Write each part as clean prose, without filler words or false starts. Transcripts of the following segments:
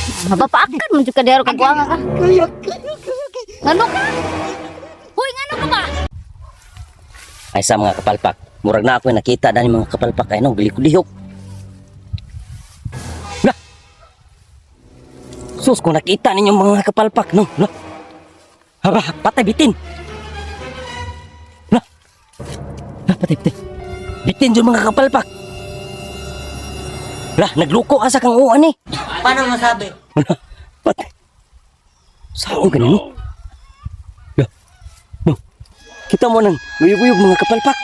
Mapapaakan mo juga dero kagwanga ka. Ngano ka? Hoy, ngano ka ba? Ay sa mga kapalpak. Murag na ako nakita dani mga kapalpak ay no gilik-lihok. Na. Sus ko nakita ninyo mga kapalpak no. No. Haba, patay bitin. Na. Na patay bitin. Bitin jud mga kapalpak. Lah, nagluko ka sa kang uwan eh. Paano masabi? Patay. Saan ka nino? Lah. No. Kita mo nang guyog-guyog mga kapalpak.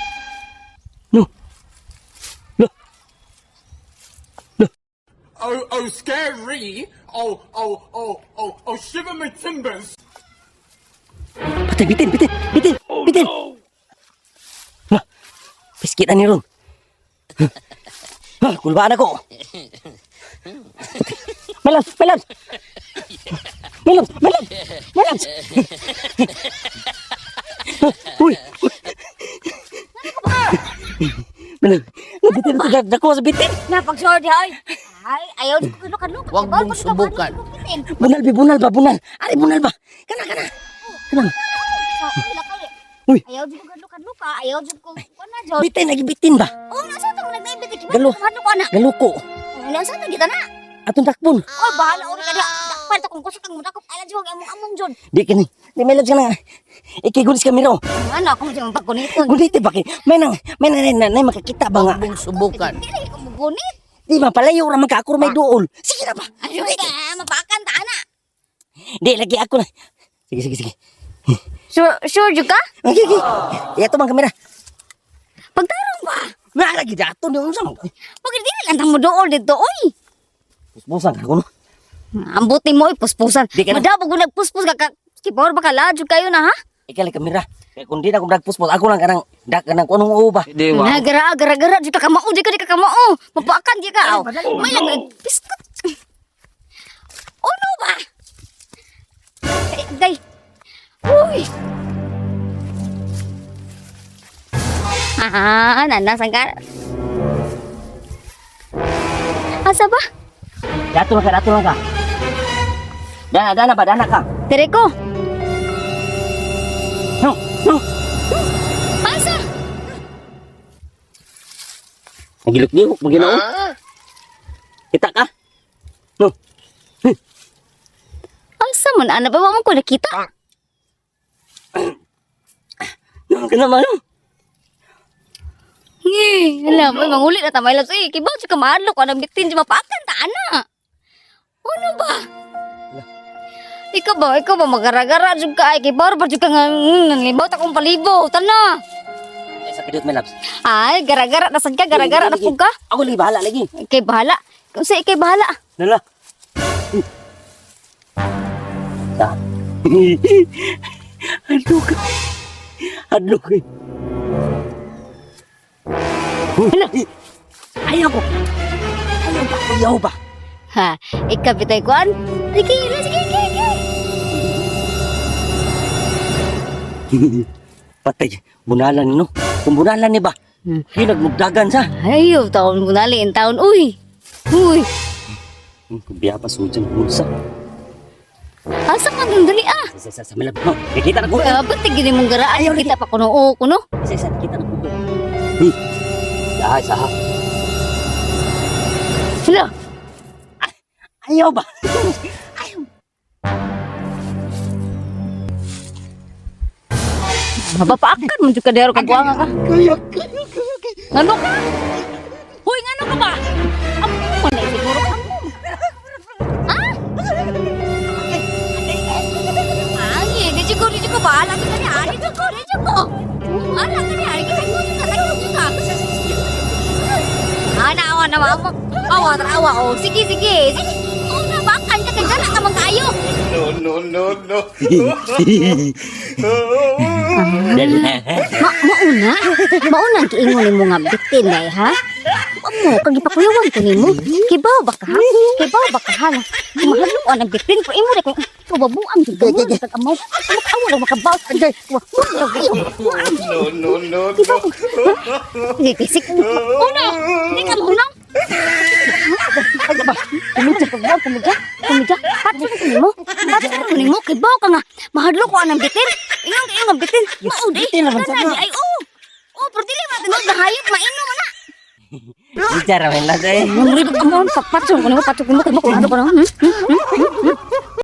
No. No. No. Oh, scary. Oh, shiver my timbers. Patay, bitin. Bitin. Lah. Biskit ani ron. Kulbaan ako. Melons. Uy. Melon. Bitin dako sa bitin. Napag-sorry ay. Ay, ayaw di ko lukan-lukan. Huwag mong subukan. Bunal ba? Ari bunal ba? Kana. Uy. Ayaw di ko lukan-luka. Ayaw di ko na jod. Bitin lagi bitin ba? Oh, nasa ito mo nagnaibit. Galo. Ano ko na? Galuko. Nasa ito kita na. Atong takpon. Oh, bahala uri ka na. Dakpal ta kung kusok kang mudakop. Alam siya, huwag among jod. Di kini. Di melons ka na. Ikigulis kami raw. Ano, ako mo siyang pagkuniton. Gunit ba kay? May makakita ba nga? Huwag mong subukan. Dili ko magunit. Di ba palayo ra magkaakor may duol. Sige na ba? Ano ka? Mapakan ta na. Di lagi ako na. Sige. Sure juga? Okay. Yato bang kamera. Pagtarong ba? Na lagi dato ni unsa mo. Bakit dili lang mo dool dito, oy? Puspusan ka kuno. Ang buti mo, puspusan. Di ka na- Madabog mo nagpuspus ka. Kipor ba ka ladyo kayo na, ha? Ikali kamera. Kaya kung di na ako nagpuspos, ako lang kanang dak kanang kunong uba. Gara-gara di ka kamao, di ka kamao. Mapakan di ka. Oh. May lang nagpiskot. Ano ba? Day. Uy. Nanasan ka. Asa ba? Dato lang ka. Dana ka. Tere ko. No. Asa? Nagilok-gilok mo ginoo. Kita ka? No. Asa man? Ano ba mo ko nakita? No, kana man. Alam mo, mangulit na tamay lang. Eh, kibaw siya kamadlo ko. Anong bitin siya mapakan, taana. Ano ba? Ikaw ba magara-gara siya ka? Ay, kibaw pa siya ka nga, nalibaw ta kong palibo. Tana. Ay, sa kidot, my loves. Ay, gara-gara. Nasaan ka? Gara-gara na po ka? Ako lagi bahala lagi. Ikay bahala. Kung sa ikay bahala. Nala. Ta. Adlok. Hala. Ayaw ko. Ayaw ba? Ha, ikaw bitay kuan? Sige. Patay. Bunalan no. Kung bunalan ni ba? Nagmugdagan sa. Ayaw, taon mo naliin taon. Uy. Biya pa sujan bulsa. Asa ka nung dali ah? Sa malab. No, kita na ko. Ba't tigil mong gara? Ayaw kita pa kuno o kuno? Sa kita na ko. Sa ha. Hala. Ayaw ba? Mapapaakan mo juga dero kagwanga ka. Ngano ka? Hoy, ngano ka ba? Amo na siguro ka mo. Ha? Ay, di ko bahala ka ni ari ko. Ala ka ni ari kita ko juga. Awa na mama. Awa. Oh, sige. Oh, nabakan ka kagala ka man kayo. No. Mauna ang kiingon mo nga bitin day ha? Amo, kag ipakuyawan ko nimo. Kibaw ba ka ha? Mahalo ko ang bitin ko imo rek kababuan jud ka. Kag amo, awa lang makabaw ka day. No. Ni pisik. Una, di ka mo. Kumidya. mo? Patso ni mo kibaw ka nga. Mahadlo ko anang bitin. Ingon bitin. Mao di. Bitin naman sa Ay oh. Oh, pero dili matinod na hayop mainom na. Bicara man lang day. Ang ribot ang patso ko ni mo patso ko mo kibaw ko mahadlo ko na.